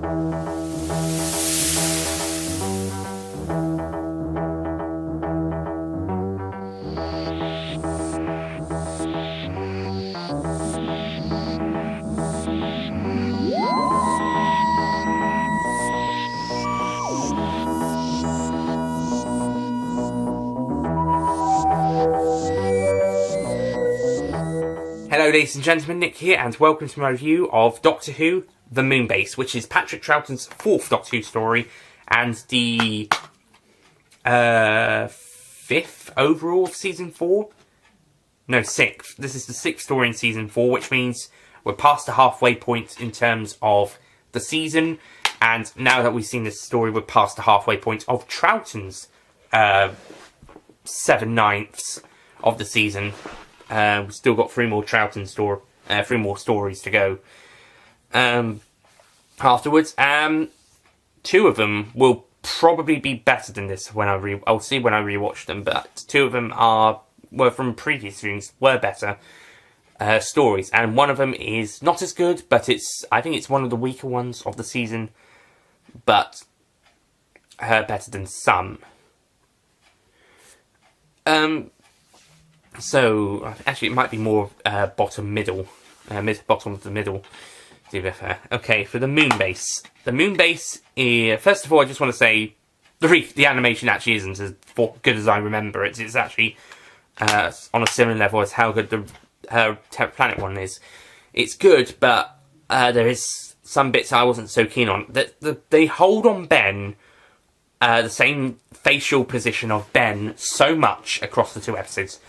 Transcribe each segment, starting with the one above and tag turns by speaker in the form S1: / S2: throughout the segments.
S1: Hello ladies and gentlemen, Nick here, and welcome to my review of Doctor Who, The Moonbase, which is Patrick Troughton's 4th Doctor Who story, and the 5th overall of Season 4? No, 6th. This is the 6th story in Season 4, which means we're past the halfway point in terms of the season, and now that we've seen this story, we're past the halfway point of Troughton's 7/9 of the season. We've still got 3 more three more stories to go afterwards. 2 of them will probably be better than this when I'll see when I rewatch them, but 2 of them were from previous series, were better stories, and one of them is not as good, but I think it's one of the weaker ones of the season, but better than some. So, actually it might be more bottom of the middle, to be fair. Okay, for the Moonbase. The Moonbase, first of all, I just want to say, the animation actually isn't as good as I remember it. It's actually on a similar level as how good the 10th Planet one is. It's good, but there is some bits I wasn't so keen on. They hold on Ben, the same facial position of Ben, so much across the 2 episodes.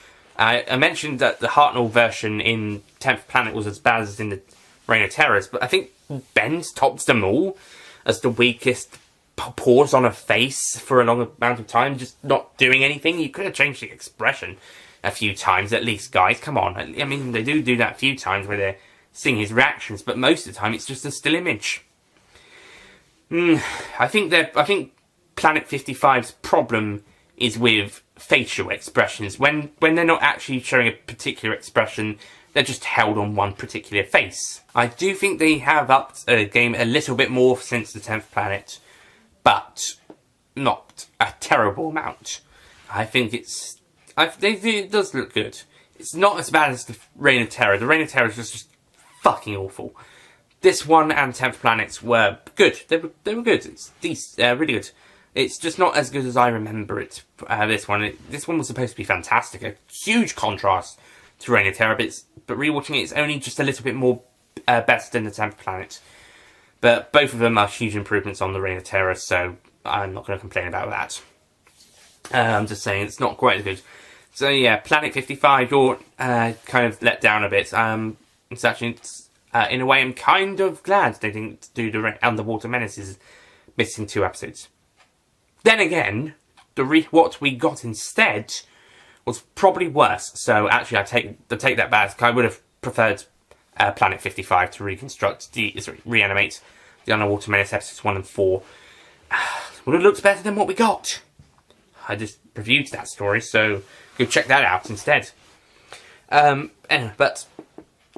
S1: I mentioned that the Hartnell version in 10th Planet was as bad as in the Reign of Terrors, but I think Ben's tops them all as the weakest pause on a face for a long amount of time, just not doing anything. You could have changed the expression a few times at least, guys. Come on. I mean, they do that a few times where they're seeing his reactions, but most of the time it's just a still image. I think Planet 55's problem is with facial expressions. When they're not actually showing a particular expression, they're just held on one particular face. I do think they have upped the game a little bit more since the 10th Planet, but not a terrible amount. I think it does look good. It's not as bad as the Reign of Terror. The Reign of Terror is just fucking awful. This one and 10th Planet were good. They were good. It's really good. It's just not as good as I remember it. This one was supposed to be fantastic. A huge contrast to Reign of Terror, but rewatching it, it's only just a little bit more better than the 10th Planet. But both of them are huge improvements on the Reign of Terror, so I'm not going to complain about that. I'm just saying it's not quite as good. So yeah, Planet 55, you're kind of let down a bit. It's actually, in a way, I'm kind of glad they didn't do the Underwater Menaces missing 2 episodes. Then again, what we got instead was probably worse. So actually, I take that back. I would have preferred Planet 55 to reanimate the Underwater Menace episodes 1 and 4. Would have looked better than what we got. I just reviewed that story, so go check that out instead. But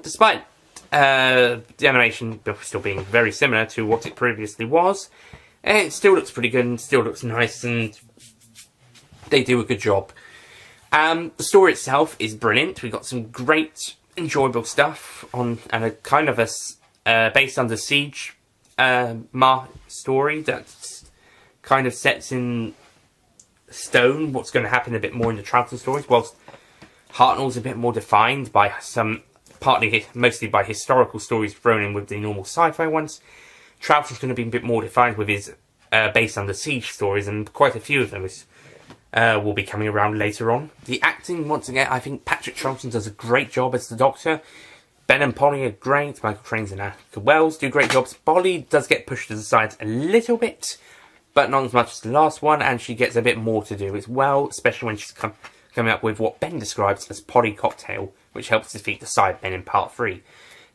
S1: despite the animation still being very similar to what it previously was, it still looks pretty good and still looks nice, and they do a good job. The story itself is brilliant. We've got some great, enjoyable stuff and a kind of a based on the Siege story that kind of sets in stone what's going to happen a bit more in the Troughton stories, whilst Hartnell's a bit more defined by mostly by historical stories thrown in with the normal sci-fi ones. Troughton's going to be a bit more defined with his based on the Siege stories, and quite a few of them will be coming around later on. The acting, once again, I think Patrick Troughton does a great job as the Doctor. Ben and Polly are great. Michael Cranes and Attica Wells do great jobs. Polly does get pushed to the side a little bit, but not as much as the last one, and she gets a bit more to do as well, especially when she's coming up with what Ben describes as Polly Cocktail, which helps defeat the Sidemen in Part 3.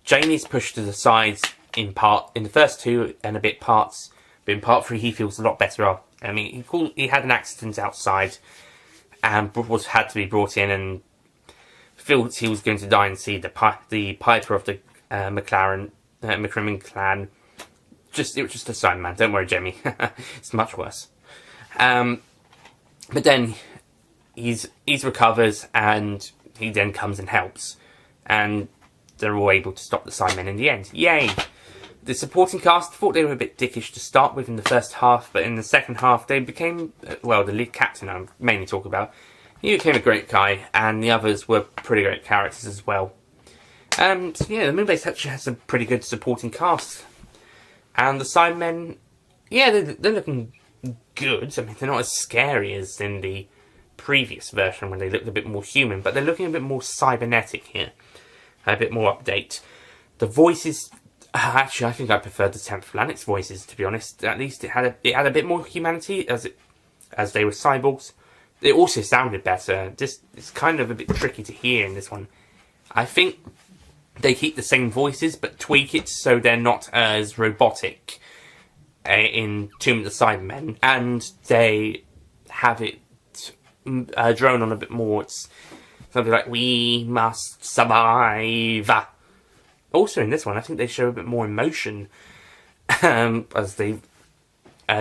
S1: Jamie's pushed to the sides in the first 2 and a bit parts, but in Part 3 he feels a lot better. I mean, he had an accident outside and had to be brought in, and feels he was going to die and see the Piper of the McCrimmon clan it was just a Cyberman. Don't worry, Jamie. It's much worse. But then he's recovers, and he then comes and helps, and they're all able to stop the Cybermen in the end. Yay! The supporting cast thought they were a bit dickish to start with in the first half, but in the second half they became, well, the lead captain I'm mainly talking about, he became a great guy, and the others were pretty great characters as well. And yeah, the Moonbase actually has a pretty good supporting cast. And the Cybermen, yeah, they're looking good. I mean, they're not as scary as in the previous version when they looked a bit more human, but they're looking a bit more cybernetic here. A bit more update. The voices, actually, I think I preferred the 10th Planet's voices, to be honest. At least it had a bit more humanity as they were cyborgs. It also sounded better. Just it's kind of a bit tricky to hear in this one. I think they keep the same voices but tweak it so they're not as robotic in Tomb of the Cybermen, and they have it drone on a bit more. It's something like, "We must survive." Also in this one, I think they show a bit more emotion as they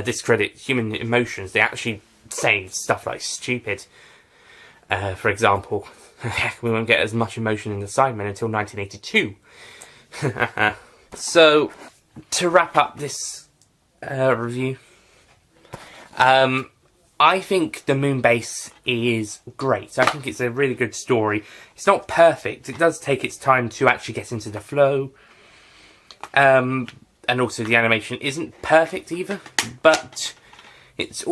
S1: discredit human emotions. They actually say stuff like stupid. For example, we won't get as much emotion in the Cybermen until 1982. So, to wrap up this review, I think the Moonbase is great. I think it's a really good story. It's not perfect. It does take its time to actually get into the flow. And also the animation isn't perfect either, but it's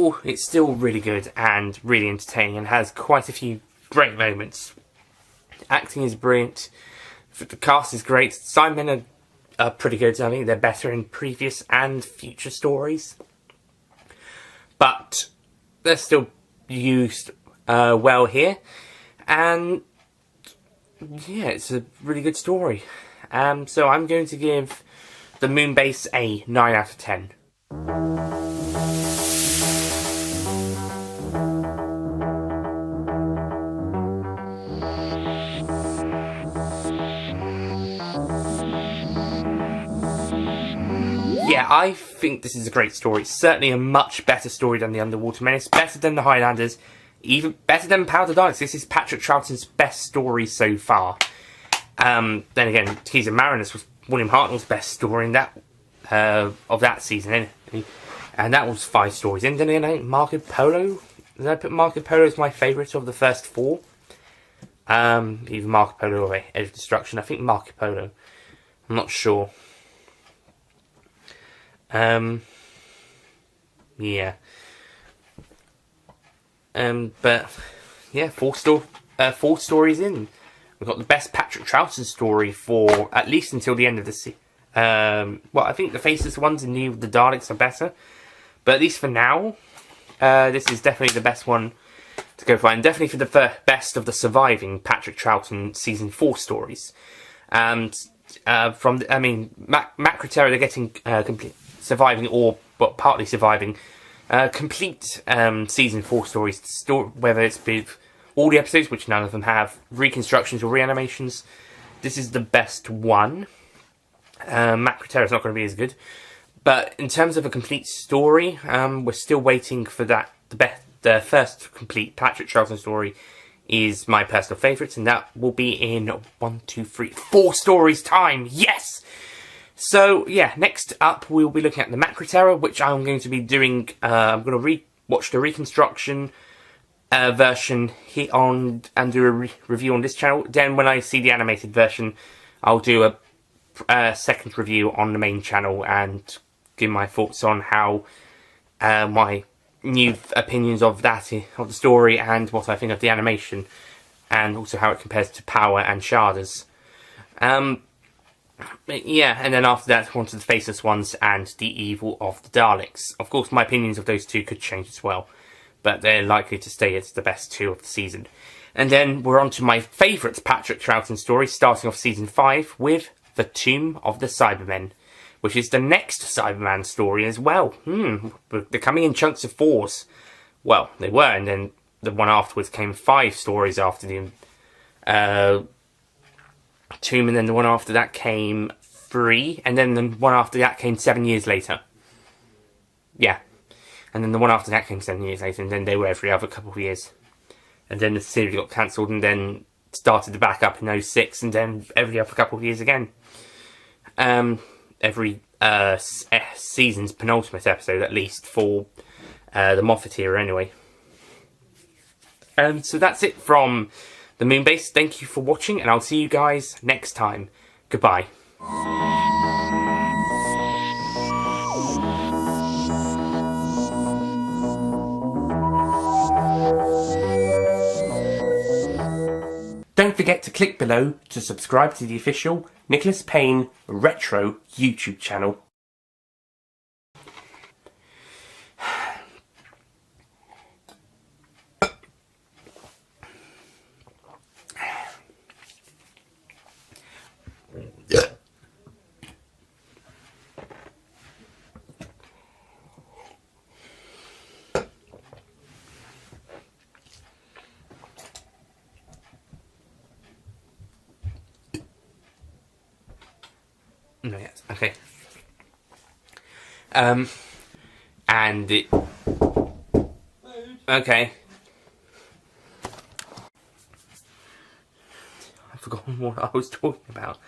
S1: still really good and really entertaining and has quite a few great moments. Acting is brilliant. The cast is great. Cybermen are pretty good. I think they're better in previous and future stories. But they're still used well here. And yeah, it's a really good story. So I'm going to give the Moonbase a 9 out of 10. Yeah, I think this is a great story. It's certainly a much better story than The Underwater Menace, better than The Highlanders, even better than Power the Daleks. This is Patrick Troughton's best story so far. Then again, Tears of Marinus was William Hartnell's best story in that of that season, and that was 5 stories. And then Marco Polo. Did I put Marco Polo as my favourite of the first 4? Either Marco Polo or Edge of Destruction. I think Marco Polo. I'm not sure. Yeah. But yeah, 4 stories in. We've got the best Patrick Troughton story for at least until the end of the season. Well, I think the Faceless ones and the Daleks are better, but at least for now, this is definitely the best one to go for, and definitely for the best of the surviving Patrick Troughton season 4 stories. And Macroterra, they're getting complete surviving, or but partly surviving, complete season 4 stories, whether it's with all the episodes, which none of them have, reconstructions or reanimations. This is the best one. Macroterra is not going to be as good, but in terms of a complete story, we're still waiting for that. The first complete Patrick Troughton story is my personal favourite, and that will be in 4 stories time. Yes. So yeah, next up we'll be looking at the Macroterra, which I'm going to be doing. I'm going to watch the reconstruction version here and do a review on this channel. Then when I see the animated version, I'll do a second review on the main channel and give my thoughts on how my new opinions of the story and what I think of the animation, and also how it compares to Power and Shardas. Yeah, and then after that, on to the Faceless ones and the Evil of the Daleks. Of course, my opinions of those 2 could change as well, but they're likely to stay as the best 2 of the season. And then we're on to my favourite Patrick Troughton story, starting off season 5 with The Tomb of the Cybermen, which is the next Cyberman story as well. They're coming in chunks of 4s. Well, they were, and then the one afterwards came 5 stories after the Tomb, and then the one after that came 3, and then the one after that came 7 years later. Yeah. And then the one after that came 7 years later, and then they were every other couple of years. And then the series got cancelled, and then started to back up in 06, and then every other couple of years again. Every season's penultimate episode, at least, for the Moffat era anyway. So that's it from the Moonbase. Thank you for watching, and I'll see you guys next time. Goodbye. Don't forget to click below to subscribe to the official Nicholas Payne Retro YouTube channel. No, yes, okay. And it... Okay. I've forgotten what I was talking about.